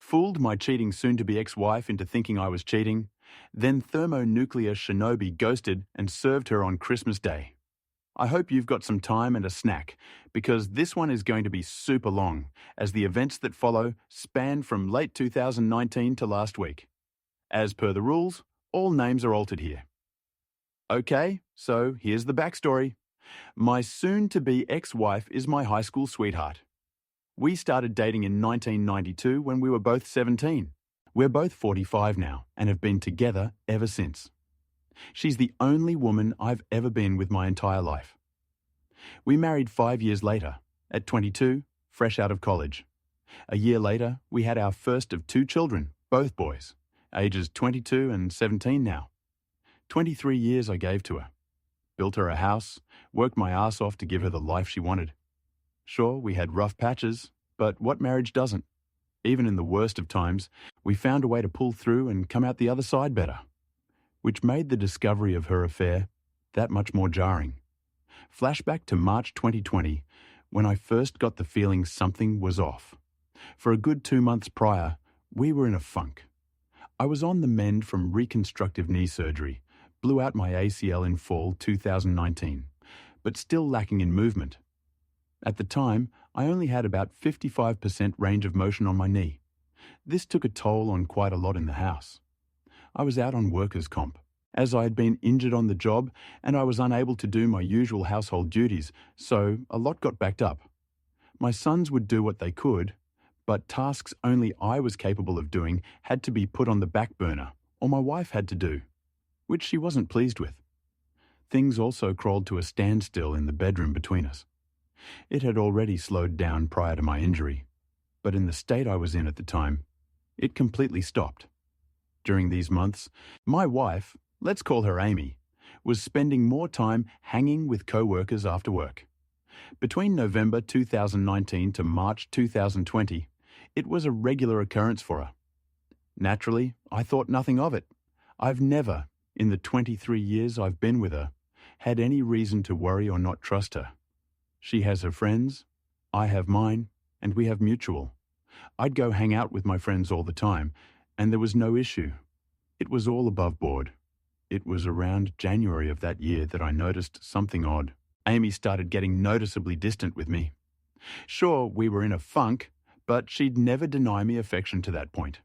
fooled my cheating soon-to-be ex-wife into thinking I was cheating, then thermonuclear shinobi ghosted and served her on Christmas Day. I hope you've got some time and a snack, because this one is going to be super long, as the events that follow span from late 2019 to last week. As per the rules, all names are altered here. Okay, so here's the backstory. My soon-to-be ex-wife is my high school sweetheart. We started dating in 1992 when we were both 17. We're both 45 now and have been together ever since. She's the only woman I've ever been with my entire life. We married 5 years later, at 22, fresh out of college. A year later, we had our first of 2 children, both boys, ages 22 and 17 now. 23 years I gave to her. Built her a house, worked my ass off to give her the life she wanted. Sure, we had rough patches, but what marriage doesn't? Even in the worst of times, we found a way to pull through and come out the other side better, which made the discovery of her affair that much more jarring. Flashback to March 2020, when I first got the feeling something was off. For a good 2 months prior, we were in a funk. I was on the mend from reconstructive knee surgery, blew out my ACL in fall 2019, but still lacking in movement. At the time, I only had about 55% range of motion on my knee. This took a toll on quite a lot in the house. I was out on workers' comp, as I had been injured on the job and I was unable to do my usual household duties, so a lot got backed up. My sons would do what they could, but tasks only I was capable of doing had to be put on the back burner, or my wife had to do, which she wasn't pleased with. Things also crawled to a standstill in the bedroom between us. It had already slowed down prior to my injury, but in the state I was in at the time, it completely stopped. During these months, my wife, let's call her Amy, was spending more time hanging with co-workers after work. Between November 2019 to March 2020, it was a regular occurrence for her. Naturally, I thought nothing of it. I've never, in the 23 years I've been with her, had any reason to worry or not trust her. She has her friends, I have mine, and we have mutual. I'd go hang out with my friends all the time, and there was no issue. It was all above board. It was around January of that year that I noticed something odd. Amy started getting noticeably distant with me. Sure, we were in a funk, but she'd never deny me affection to that point.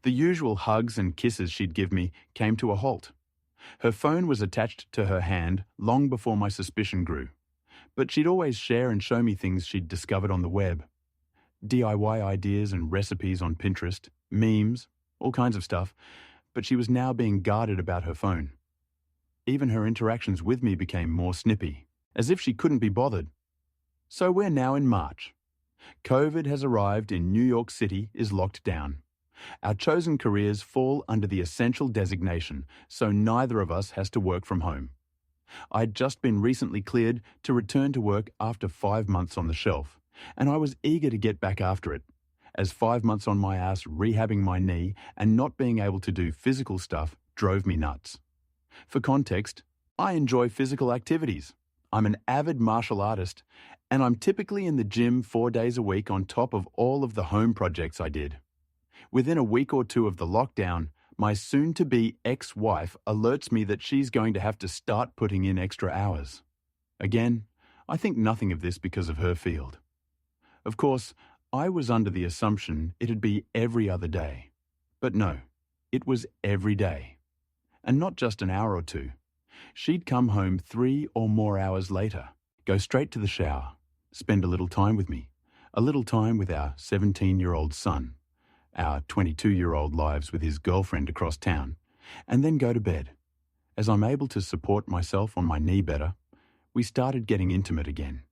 The usual hugs and kisses she'd give me came to a halt. Her phone was attached to her hand long before my suspicion grew, but she'd always share and show me things she'd discovered on the web. DIY ideas and recipes on Pinterest, memes, all kinds of stuff, but she was now being guarded about her phone. Even her interactions with me became more snippy, as if she couldn't be bothered. So we're now in March. COVID has arrived and New York City is locked down. Our chosen careers fall under the essential designation, so neither of us has to work from home. I'd just been recently cleared to return to work after 5 months on the shelf, and I was eager to get back after it, as 5 months on my ass rehabbing my knee and not being able to do physical stuff drove me nuts. For context, I enjoy physical activities. I'm an avid martial artist, and I'm typically in the gym 4 days a week on top of all of the home projects I did. Within a week or two of the lockdown, my soon-to-be ex-wife alerts me that she's going to have to start putting in extra hours. Again, I think nothing of this because of her field. Of course, I was under the assumption it'd be every other day. But no, it was every day. And not just an hour or two. She'd come home 3 or more hours later, go straight to the shower, spend a little time with me, a little time with our 17-year-old son, our 22-year-old lives with his girlfriend across town, and then go to bed. As I'm able to support myself on my knee better, we started getting intimate again.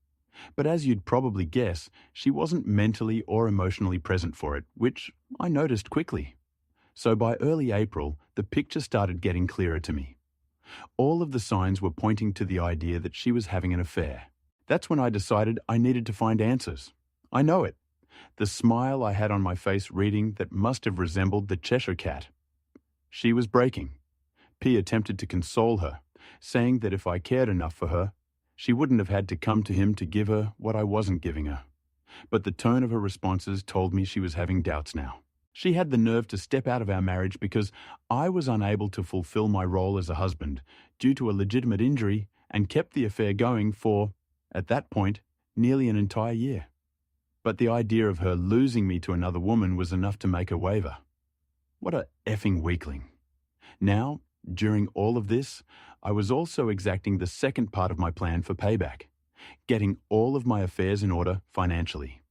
But as you'd probably guess, she wasn't mentally or emotionally present for it, which I noticed quickly. So by early April, the picture started getting clearer to me. All of the signs were pointing to the idea that she was having an affair. That's when I decided I needed to find answers. I know it. The smile I had on my face reading that must have resembled the Cheshire Cat. She was breaking. P attempted to console her, saying that if I cared enough for her, she wouldn't have had to come to him to give her what I wasn't giving her. But the tone of her responses told me she was having doubts now. She had the nerve to step out of our marriage because I was unable to fulfill my role as a husband due to a legitimate injury and kept the affair going for, at that point, nearly an entire year. But the idea of her losing me to another woman was enough to make her waver. What a effing weakling. Now, during all of this, I was also exacting the second part of my plan for payback, getting all of my affairs in order financially.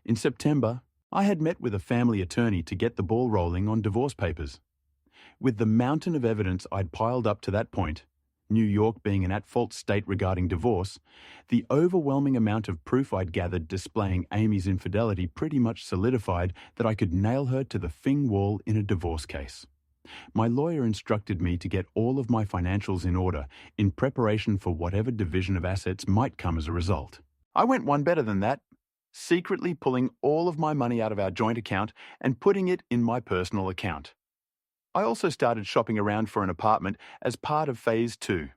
In September, I had met with a family attorney to get the ball rolling on divorce papers. With the mountain of evidence I'd piled up to that point, New York being an at-fault state regarding divorce, the overwhelming amount of proof I'd gathered displaying Amy's infidelity pretty much solidified that I could nail her to the fing wall in a divorce case. My lawyer instructed me to get all of my financials in order in preparation for whatever division of assets might come as a result. I went one better than that, secretly pulling all of my money out of our joint account and putting it in my personal account. I also started shopping around for an apartment as part of Phase 2.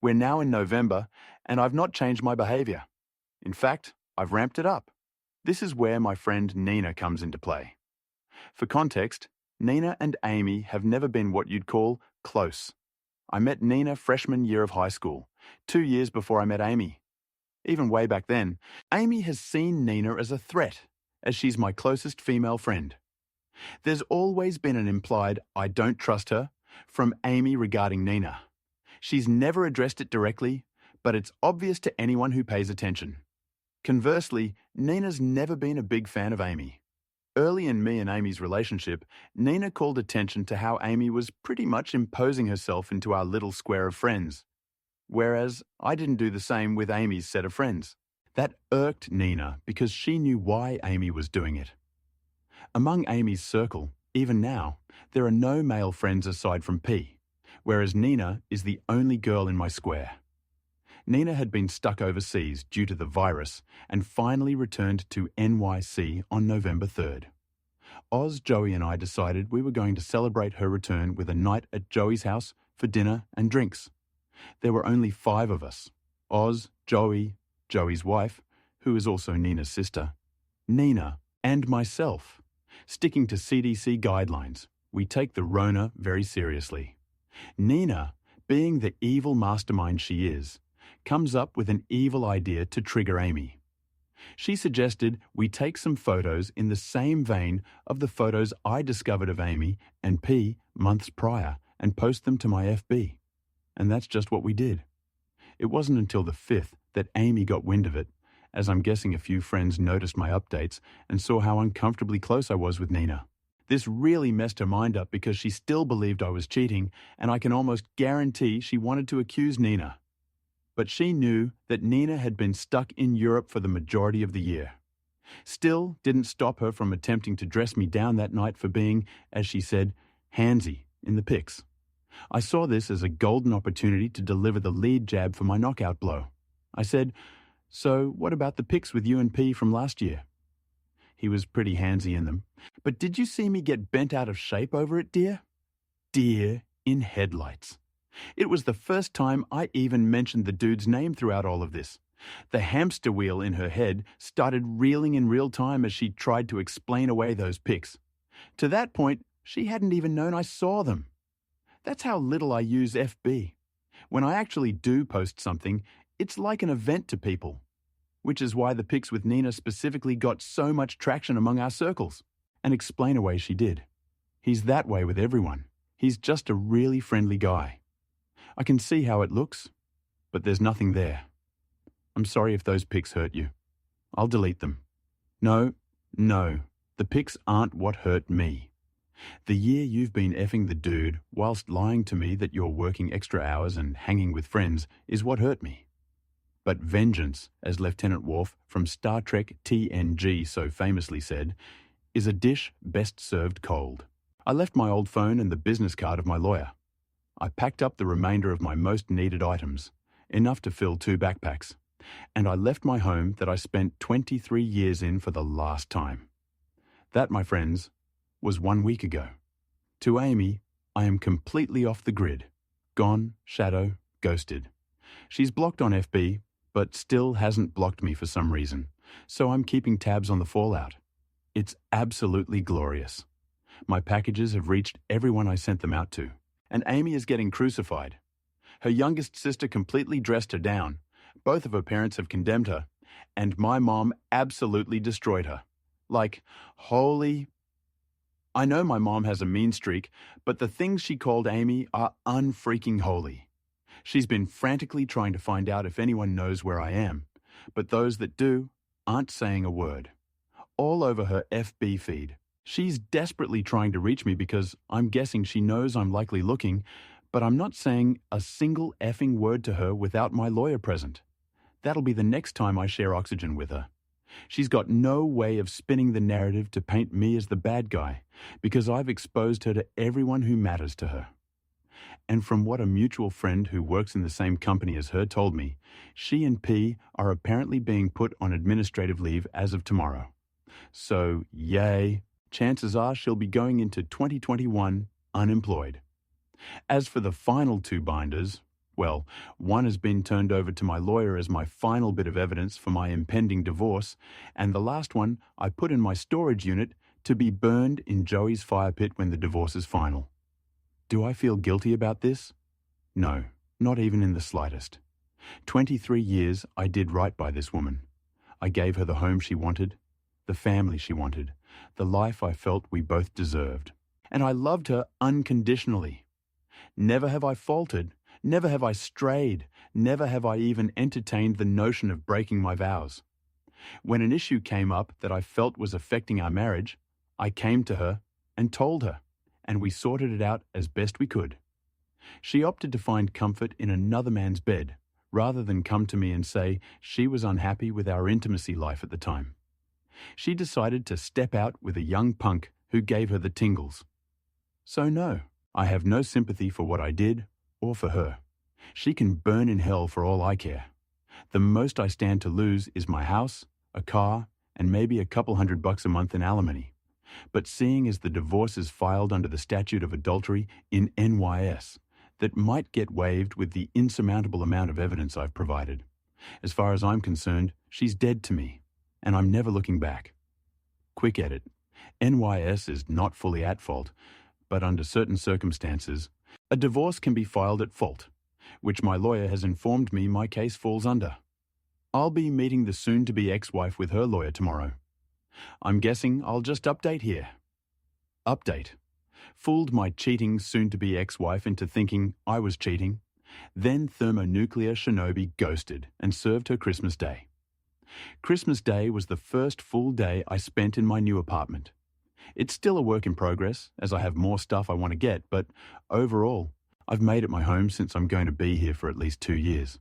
We're now in November, and I've not changed my behavior. In fact, I've ramped it up. This is where my friend Nina comes into play. For context, Nina and Amy have never been what you'd call close. I met Nina freshman year of high school, 2 years before I met Amy. Even way back then, Amy has seen Nina as a threat, as she's my closest female friend. There's always been an implied "I don't trust her" from Amy regarding Nina. She's never addressed it directly, but it's obvious to anyone who pays attention. Conversely, Nina's never been a big fan of Amy. Early in me and Amy's relationship, Nina called attention to how Amy was pretty much imposing herself into our little square of friends, whereas I didn't do the same with Amy's set of friends. That irked Nina because she knew why Amy was doing it. Among Amy's circle, even now, there are no male friends aside from P, whereas Nina is the only girl in my square. Nina had been stuck overseas due to the virus and finally returned to NYC on November 3rd. Oz, Joey and I decided we were going to celebrate her return with a night at Joey's house for dinner and drinks. There were only 5 of us: Oz, Joey, Joey's wife, who is also Nina's sister, Nina, and myself. Sticking to CDC guidelines, we take the Rona very seriously. Nina, being the evil mastermind she is, comes up with an evil idea to trigger Amy. She suggested we take some photos in the same vein of the photos I discovered of Amy and P months prior and post them to my FB. And that's just what we did. It wasn't until the 5th that Amy got wind of it, as I'm guessing a few friends noticed my updates and saw how uncomfortably close I was with Nina. This really messed her mind up because she still believed I was cheating, and I can almost guarantee she wanted to accuse Nina. But she knew that Nina had been stuck in Europe for the majority of the year. Still didn't stop her from attempting to dress me down that night for being, as she said, handsy in the pics. I saw this as a golden opportunity to deliver the lead jab for my knockout blow. I said, "So what about the pics with you and P from last year?" He was pretty handsy in them. "But did you see me get bent out of shape over it, dear?" Deer in headlights. It was the first time I even mentioned the dude's name throughout all of this. The hamster wheel in her head started reeling in real time as she tried to explain away those pics. To that point, she hadn't even known I saw them. That's how little I use FB. When I actually do post something, it's like an event to people, which is why the pics with Nina specifically got so much traction among our circles. And explain away she did. He's that way with everyone. He's just a really friendly guy. I can see how it looks, but there's nothing there. I'm sorry if those pics hurt you. I'll delete them. No, the pics aren't what hurt me. The year you've been effing the dude whilst lying to me that you're working extra hours and hanging with friends is what hurt me. But vengeance, as Lieutenant Worf from Star Trek TNG so famously said, is a dish best served cold. I left my old phone and the business card of my lawyer. I packed up the remainder of my most needed items, enough to fill 2 backpacks, and I left my home that I spent 23 years in for the last time. That, my friends, was 1 week ago. To Amy, I am completely off the grid. Gone, shadow, ghosted. She's blocked on FB, but still hasn't blocked me for some reason, so I'm keeping tabs on the fallout. It's absolutely glorious. My packages have reached everyone I sent them out to, and Amy is getting crucified. Her youngest sister completely dressed her down. Both of her parents have condemned her, and my mom absolutely destroyed her. Like, holy... I know my mom has a mean streak, but the things she called Amy are unfreaking holy. She's been frantically trying to find out if anyone knows where I am, but those that do aren't saying a word. All over her FB feed. She's desperately trying to reach me because I'm guessing she knows I'm likely looking, but I'm not saying a single effing word to her without my lawyer present. That'll be the next time I share oxygen with her. She's got no way of spinning the narrative to paint me as the bad guy, because I've exposed her to everyone who matters to her. And from what a mutual friend who works in the same company as her told me, she and P are apparently being put on administrative leave as of tomorrow. So, yay, chances are she'll be going into 2021 unemployed. As for the final two binders, well, one has been turned over to my lawyer as my final bit of evidence for my impending divorce, and the last one I put in my storage unit to be burned in Joey's fire pit when the divorce is final. Do I feel guilty about this? No, not even in the slightest. 23 years I did right by this woman. I gave her the home she wanted, the family she wanted, the life I felt we both deserved. And I loved her unconditionally. Never have I faltered, never have I strayed, never have I even entertained the notion of breaking my vows. When an issue came up that I felt was affecting our marriage, I came to her and told her, and we sorted it out as best we could. She opted to find comfort in another man's bed, rather than come to me and say she was unhappy with our intimacy life at the time. She decided to step out with a young punk who gave her the tingles. So no, I have no sympathy for what I did or for her. She can burn in hell for all I care. The most I stand to lose is my house, a car, and maybe a couple $100 a month in alimony. But seeing as the divorce is filed under the statute of adultery in NYS, that might get waived with the insurmountable amount of evidence I've provided. As far as I'm concerned, she's dead to me, and I'm never looking back. Quick edit. NYS is not fully at fault, but under certain circumstances, a divorce can be filed at fault, which my lawyer has informed me my case falls under. I'll be meeting the soon-to-be ex-wife with her lawyer tomorrow. I'm guessing I'll just update here. Update. Fooled my cheating soon-to-be ex-wife into thinking I was cheating. Then thermonuclear shinobi ghosted and served her Christmas Day. Christmas Day was the first full day I spent in my new apartment. It's still a work in progress, as I have more stuff I want to get, but overall, I've made it my home since I'm going to be here for at least 2 years.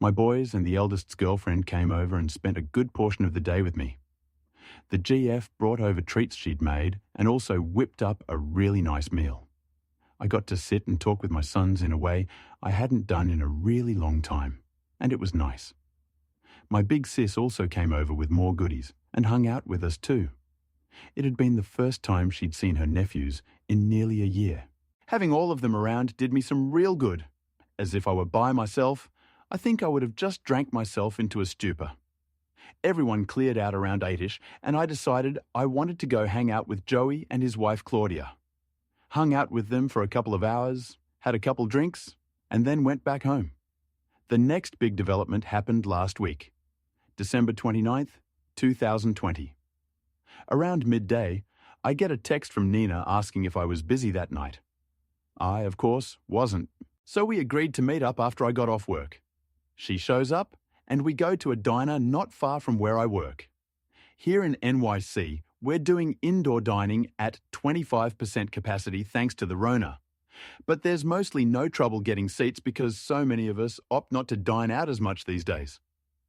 My boys and the eldest's girlfriend came over and spent a good portion of the day with me. The GF brought over treats she'd made and also whipped up a really nice meal. I got to sit and talk with my sons in a way I hadn't done in a really long time, and it was nice. My big sis also came over with more goodies and hung out with us too. It had been the first time she'd seen her nephews in nearly a year. Having all of them around did me some real good. As if I were by myself, I think I would have just drank myself into a stupor. Everyone cleared out around 8ish, and I decided I wanted to go hang out with Joey and his wife Claudia. Hung out with them for a couple of hours, had a couple drinks, and then went back home. The next big development happened last week, December 29th, 2020. Around midday, I get a text from Nina asking if I was busy that night. I, of course, wasn't, so we agreed to meet up after I got off work. She shows up, and we go to a diner not far from where I work. Here in NYC, we're doing indoor dining at 25% capacity thanks to the Rona. But there's mostly no trouble getting seats because so many of us opt not to dine out as much these days.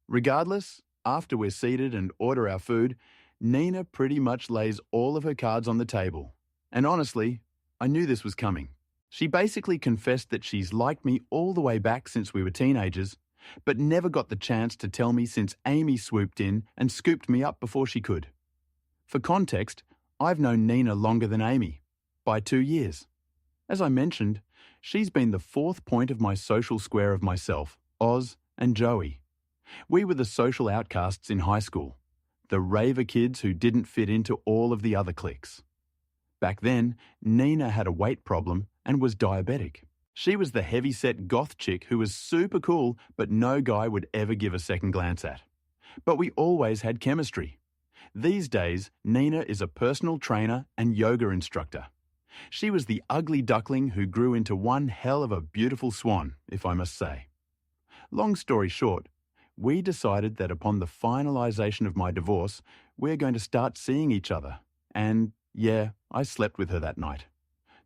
Regardless, after we're seated and order our food, Nina pretty much lays all of her cards on the table. And honestly, I knew this was coming. She basically confessed that she's liked me all the way back since we were teenagers, but never got the chance to tell me since Amy swooped in and scooped me up before she could. For context, I've known Nina longer than Amy, by 2 years. As I mentioned, she's been the fourth point of my social square of myself, Oz, and Joey. We were the social outcasts in high school. the raver kids who didn't fit into all of the other cliques. Back then, Nina had a weight problem and was diabetic. She was the heavy-set goth chick who was super cool but no guy would ever give a second glance at. But we always had chemistry. These days, Nina is a personal trainer and yoga instructor. She was the ugly duckling who grew into one hell of a beautiful swan, if I must say. Long story short, we decided that upon the finalization of my divorce, we're going to start seeing each other. And yeah, I slept with her that night.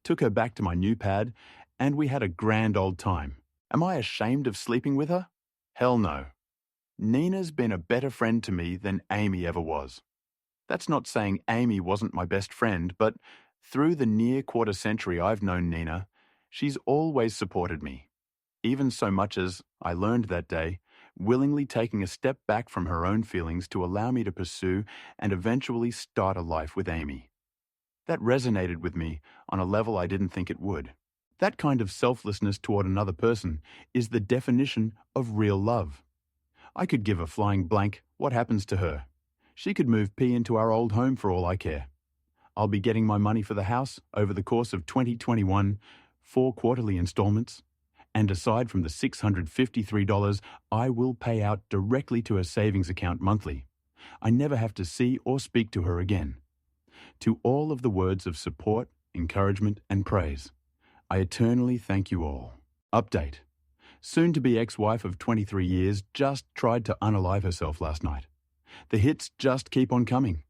Took her back to my new pad, and we had a grand old time. Am I ashamed of sleeping with her? Hell no. Nina's been a better friend to me than Amy ever was. That's not saying Amy wasn't my best friend, but through the near quarter century I've known Nina, she's always supported me. Even so much as, I learned that day, willingly taking a step back from her own feelings to allow me to pursue and eventually start a life with Amy. That resonated with me on a level I didn't think it would. That kind of selflessness toward another person is the definition of real love. I could give a flying blank what happens to her. She could move P into our old home for all I care. I'll be getting my money for the house over the course of 2021, 4 quarterly installments, and aside from the $653 I will pay out directly to her savings account monthly, I never have to see or speak to her again. To all of the words of support, encouragement, and praise, I eternally thank you all. Update. Soon-to-be ex-wife of 23 years just tried to unalive herself last night. The hits just keep on coming.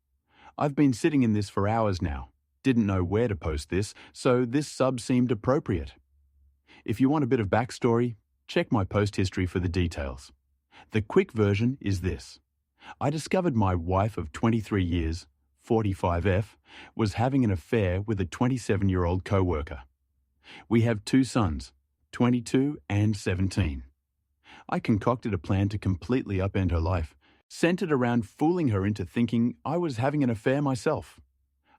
I've been sitting in this for hours now. Didn't know where to post this, so this sub seemed appropriate. If you want a bit of backstory, check my post history for the details. The quick version is this. I discovered my wife of 23 years, 45F, was having an affair with a 27-year-old co-worker. We have 2 sons, 22 and 17. I concocted a plan to completely upend her life, centered around fooling her into thinking I was having an affair myself.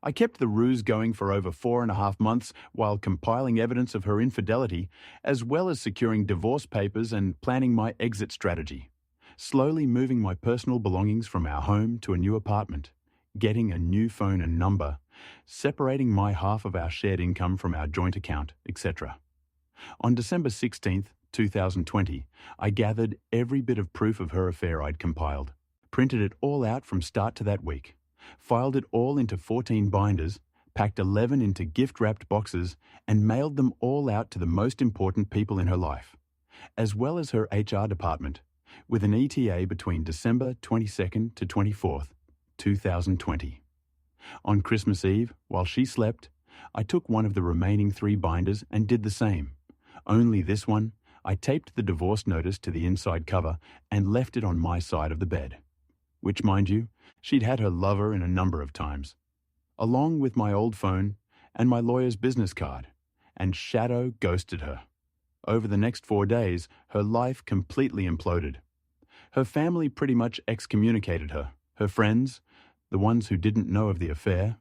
I kept the ruse going for over 4.5 months while compiling evidence of her infidelity, as well as securing divorce papers and planning my exit strategy, slowly moving my personal belongings from our home to a new apartment, getting a new phone and number, separating my half of our shared income from our joint account, etc. On December 16th, 2020, I gathered every bit of proof of her affair I'd compiled, printed it all out from start to that week, filed it all into 14 binders, packed 11 into gift-wrapped boxes, and mailed them all out to the most important people in her life, as well as her HR department, with an ETA between December 22nd to 24th, 2020. On Christmas Eve, while she slept, I took one of the remaining 3 binders and did the same. Only this one, I taped the divorce notice to the inside cover and left it on my side of the bed, which, mind you, she'd had her lover in a number of times, along with my old phone and my lawyer's business card, and shadow ghosted her. Over the next 4 days, her life completely imploded. Her family pretty much excommunicated her. Her friends, the ones who didn't know of the affair,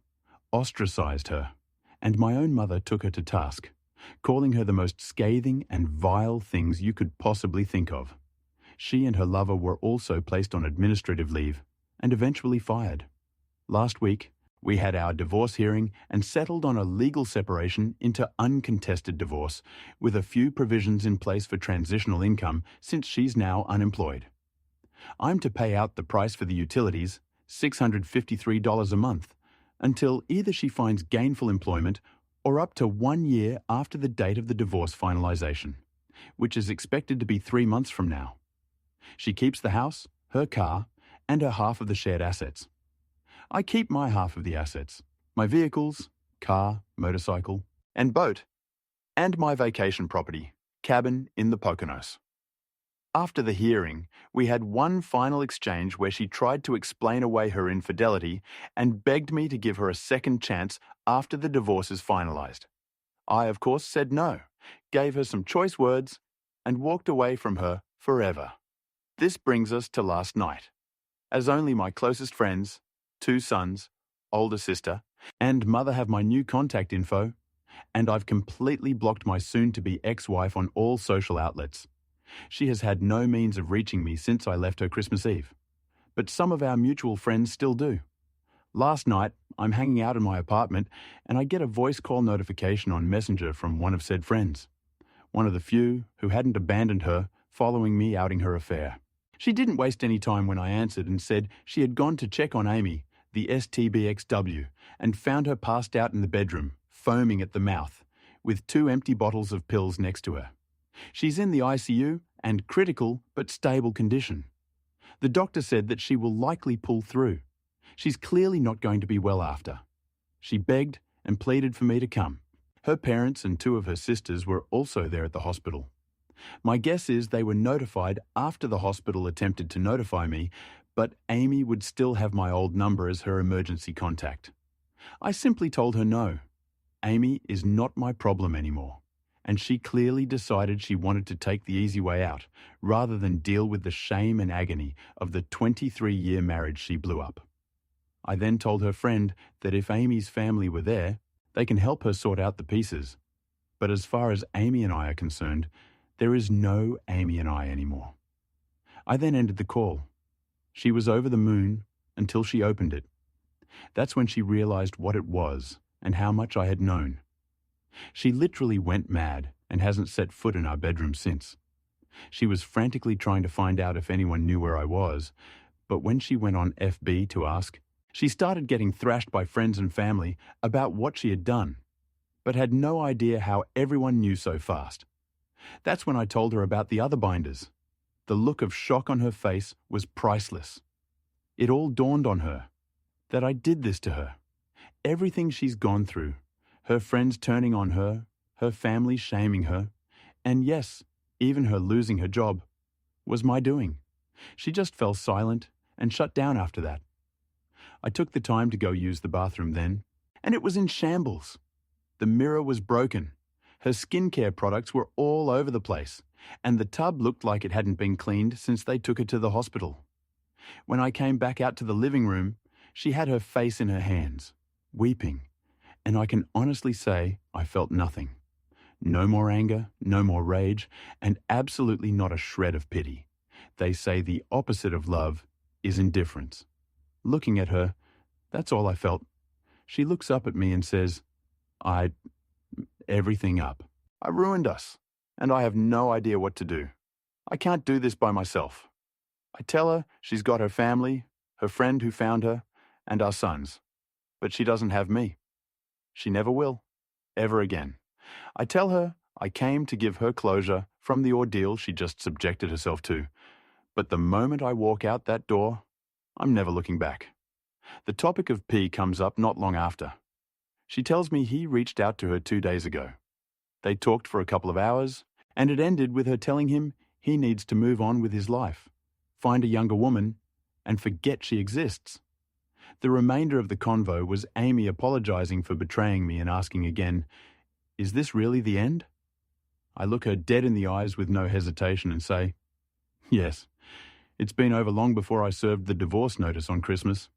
ostracized her, and my own mother took her to task, calling her the most scathing and vile things you could possibly think of. She and her lover were also placed on administrative leave and eventually fired. Last week, we had our divorce hearing and settled on a legal separation into uncontested divorce, with a few provisions in place for transitional income since she's now unemployed. I'm to pay out the price for the utilities, $653 a month, until either she finds gainful employment or up to 1 year after the date of the divorce finalization, which is expected to be 3 months from now. She keeps the house, her car, and her half of the shared assets. I keep my half of the assets, my vehicles, car, motorcycle, and boat, and my vacation property, cabin in the Poconos. After the hearing, we had one final exchange where she tried to explain away her infidelity and begged me to give her a second chance after the divorce is finalized. I, of course, said no, gave her some choice words, and walked away from her forever. This brings us to last night, as only my closest friends, 2 sons, older sister, and mother have my new contact info, and I've completely blocked my soon-to-be ex-wife on all social outlets. She has had no means of reaching me since I left her Christmas Eve. but some of our mutual friends still do. Last night, I'm hanging out in my apartment and I get a voice call notification on Messenger from one of said friends, one of the few who hadn't abandoned her following me outing her affair. She didn't waste any time when I answered and said she had gone to check on Amy, the STBXW, and found her passed out in the bedroom, foaming at the mouth, with 2 empty bottles of pills next to her. She's in the ICU and critical but stable condition. The doctor said that she will likely pull through. She's clearly not going to be well after. She begged and pleaded for me to come. Her parents and 2 of her sisters were also there at the hospital. My guess is they were notified after the hospital attempted to notify me, but Amy would still have my old number as her emergency contact. I simply told her no. Amy is not my problem anymore, and she clearly decided she wanted to take the easy way out, rather than deal with the shame and agony of the 23-year marriage she blew up. I then told her friend that if Amy's family were there, they can help her sort out the pieces. But as far as Amy and I are concerned, there is no Amy and I anymore. I then ended the call. She was over the moon until she opened it. That's when she realized what it was and how much I had known. She literally went mad and hasn't set foot in our bedroom since. She was frantically trying to find out if anyone knew where I was, but when she went on FB to ask, she started getting thrashed by friends and family about what she had done, but had no idea how everyone knew so fast. That's when I told her about the other binders. The look of shock on her face was priceless. It all dawned on her that I did this to her. Everything she's gone through, her friends turning on her, her family shaming her, and yes, even her losing her job, was my doing. She just fell silent and shut down after that. I took the time to go use the bathroom then, and it was in shambles. The mirror was broken. Her skincare products were all over the place, and the tub looked like it hadn't been cleaned since they took her to the hospital. When I came back out to the living room, she had her face in her hands, weeping, and I can honestly say I felt nothing. No more anger, no more rage, and absolutely not a shred of pity. They say the opposite of love is indifference. Looking at her, that's all I felt. She looks up at me and says, everything up. I ruined us, and I have no idea what to do. I can't do this by myself. I tell her she's got her family, her friend who found her, and our sons, but she doesn't have me. She never will, ever again. I tell her I came to give her closure from the ordeal she just subjected herself to, but the moment I walk out that door, I'm never looking back. The topic of P comes up not long after. She tells me he reached out to her 2 days ago. They talked for a couple of hours, and it ended with her telling him he needs to move on with his life, find a younger woman, and forget she exists. The remainder of the convo was Amy apologizing for betraying me and asking again, "Is this really the end?" I look her dead in the eyes with no hesitation and say, "Yes, it's been over long before I served the divorce notice on Christmas."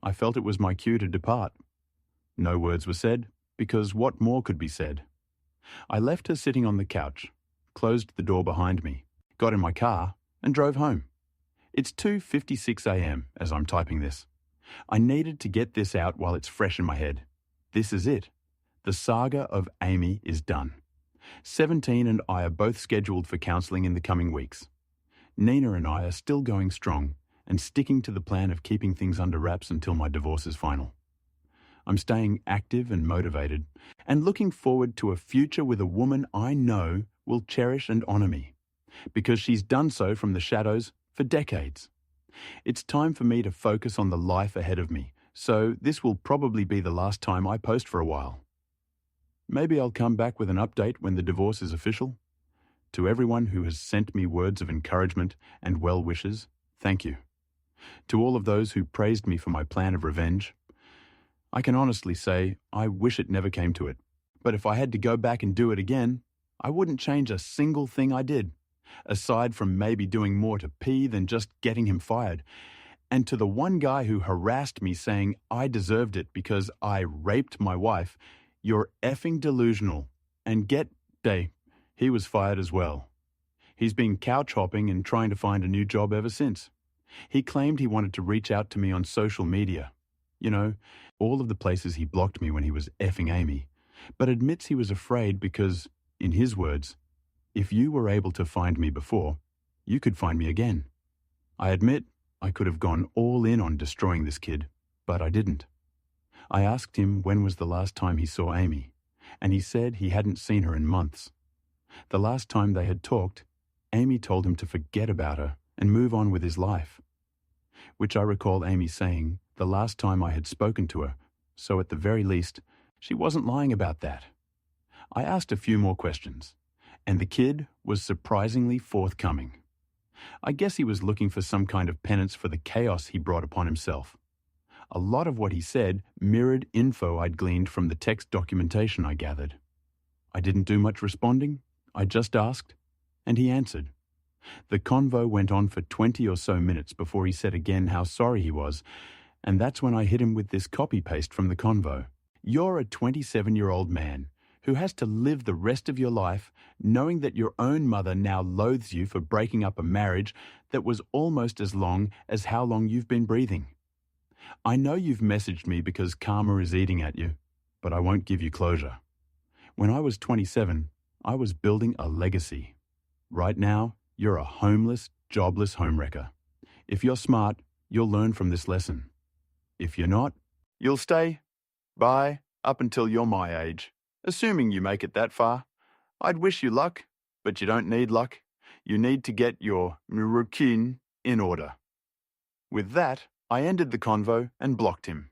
I felt it was my cue to depart. No words were said, because what more could be said? I left her sitting on the couch, closed the door behind me, got in my car, and drove home. It's 2:56 a.m. as I'm typing this. I needed to get this out while it's fresh in my head. This is it. The saga of Amy is done. 17 and I are both scheduled for counselling in the coming weeks. Nina and I are still going strong and sticking to the plan of keeping things under wraps until my divorce is final. I'm staying active and motivated and looking forward to a future with a woman I know will cherish and honour me, because she's done so from the shadows for decades. It's time for me to focus on the life ahead of me, so this will probably be the last time I post for a while. Maybe I'll come back with an update when the divorce is official. To everyone who has sent me words of encouragement and well wishes, thank you. To all of those who praised me for my plan of revenge, I can honestly say I wish it never came to it. But if I had to go back and do it again, I wouldn't change a single thing I did, aside from maybe doing more to P than just getting him fired. And to the one guy who harassed me saying I deserved it because I raped my wife, you're effing delusional. And get day, he was fired as well. He's been couch hopping and trying to find a new job ever since. He claimed he wanted to reach out to me on social media. You know, all of the places he blocked me when he was effing Amy, but admits he was afraid because, in his words, if you were able to find me before, you could find me again. I admit I could have gone all in on destroying this kid, but I didn't. I asked him when was the last time he saw Amy, and he said he hadn't seen her in months. The last time they had talked, Amy told him to forget about her and move on with his life, which I recall Amy saying the last time I had spoken to her, so at the very least, she wasn't lying about that. I asked a few more questions, and the kid was surprisingly forthcoming. I guess he was looking for some kind of penance for the chaos he brought upon himself. A lot of what he said mirrored info I'd gleaned from the text documentation I gathered. I didn't do much responding, I just asked, and he answered. The convo went on for 20 or so minutes before he said again how sorry he was, and that's when I hit him with this copy-paste from the convo. You're a 27-year-old man who has to live the rest of your life knowing that your own mother now loathes you for breaking up a marriage that was almost as long as how long you've been breathing. I know you've messaged me because karma is eating at you, but I won't give you closure. When I was 27, I was building a legacy. Right now, you're a homeless, jobless homewrecker. If you're smart, you'll learn from this lesson. If you're not, you'll stay by up until you're my age, assuming you make it that far. I'd wish you luck, but you don't need luck. You need to get your routine in order. With that, I ended the convo and blocked him.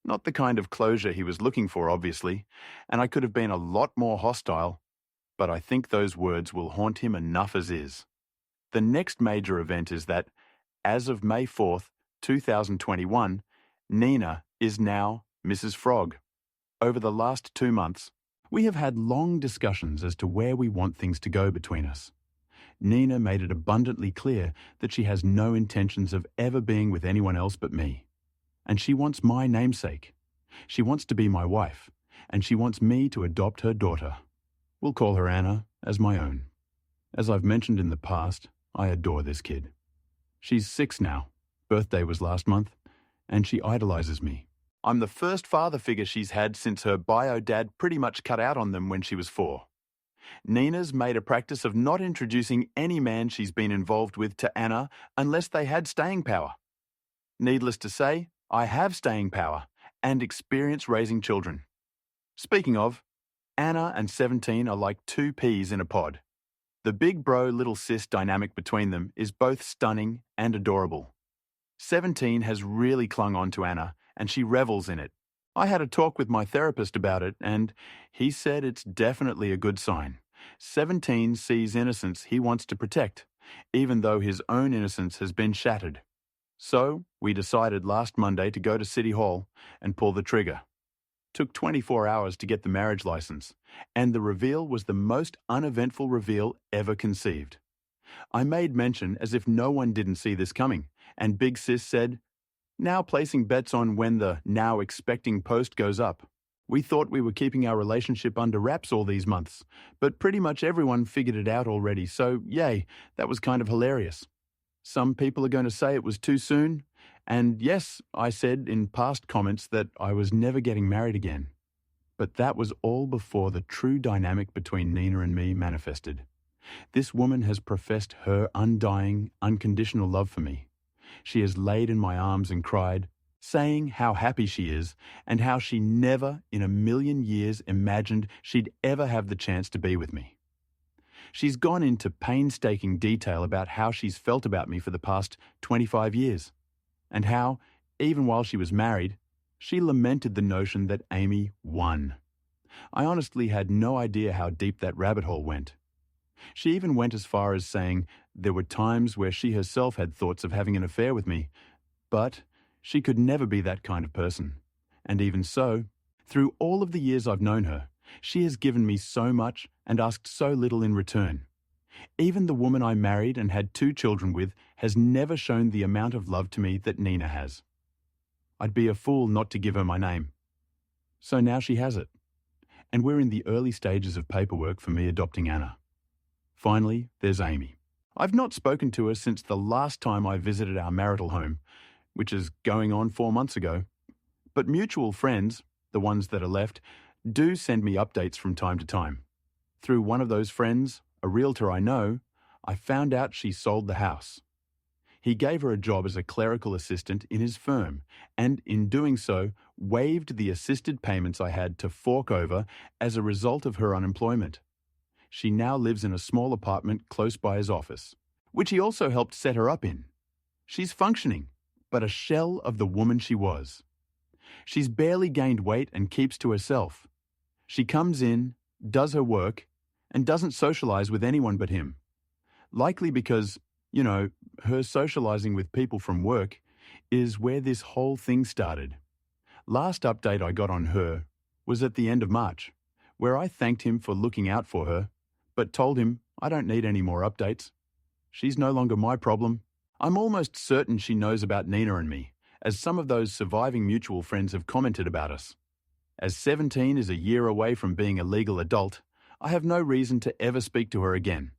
Not the kind of closure he was looking for, obviously, and I could have been a lot more hostile, but I think those words will haunt him enough as is. The next major event is that, as of May 4th, 2021, Nina is now Mrs. Frog. Over the last 2 months, we have had long discussions as to where we want things to go between us. Nina made it abundantly clear that she has no intentions of ever being with anyone else but me. And she wants my namesake. She wants to be my wife, and she wants me to adopt her daughter. We'll call her Anna as my own. As I've mentioned in the past, I adore this kid. She's 6 now, birthday was last month, and she idolizes me. I'm the first father figure she's had since her bio dad pretty much cut out on them when she was 4. Nina's made a practice of not introducing any man she's been involved with to Anna unless they had staying power. Needless to say, I have staying power and experience raising children. Speaking of, Anna and 17 are like 2 peas in a pod. The big bro, little sis dynamic between them is both stunning and adorable. 17 has really clung on to Anna, and she revels in it. I had a talk with my therapist about it, and he said it's definitely a good sign. 17 sees innocence he wants to protect, even though his own innocence has been shattered. So, we decided last Monday to go to City Hall and pull the trigger. Took 24 hours to get the marriage license, and the reveal was the most uneventful reveal ever conceived. I made mention as if no one didn't see this coming, and Big Sis said, "Now placing bets on when the now expecting post goes up. We thought we were keeping our relationship under wraps all these months, but pretty much everyone figured it out already, so yay, that was kind of hilarious. Some people are going to say it was too soon, and yes, I said in past comments that I was never getting married again. But that was all before the true dynamic between Nina and me manifested. This woman has professed her undying, unconditional love for me. She has laid in my arms and cried, saying how happy she is and how she never in a million years imagined she'd ever have the chance to be with me. She's gone into painstaking detail about how she's felt about me for the past 25 years, and how, even while she was married, she lamented the notion that Amy won. I honestly had no idea how deep that rabbit hole went. She even went as far as saying there were times where she herself had thoughts of having an affair with me, but she could never be that kind of person. And even so, through all of the years I've known her, she has given me so much and asked so little in return. Even the woman I married and had 2 children with has never shown the amount of love to me that Nina has. I'd be a fool not to give her my name. So now she has it. And we're in the early stages of paperwork for me adopting Anna. Finally, there's Amy. I've not spoken to her since the last time I visited our marital home, which is going on 4 months ago. But mutual friends, the ones that are left, do send me updates from time to time. Through one of those friends, a realtor I know, I found out she sold the house. He gave her a job as a clerical assistant in his firm, and in doing so, waived the assisted payments I had to fork over as a result of her unemployment. She now lives in a small apartment close by his office, which he also helped set her up in. She's functioning, but a shell of the woman she was. She's barely gained weight and keeps to herself. She comes in, does her work, and doesn't socialize with anyone but him. Likely because, her socializing with people from work is where this whole thing started. Last update I got on her was at the end of March, where I thanked him for looking out for her, but told him I don't need any more updates. She's no longer my problem. I'm almost certain she knows about Nina and me, as some of those surviving mutual friends have commented about us. As 17 is a year away from being a legal adult, I have no reason to ever speak to her again.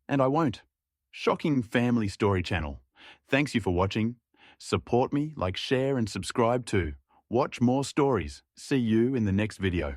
And I won't. Shocking family story channel. Thanks you for watching. Support me, like, share and subscribe too. Watch more stories. See you in the next video.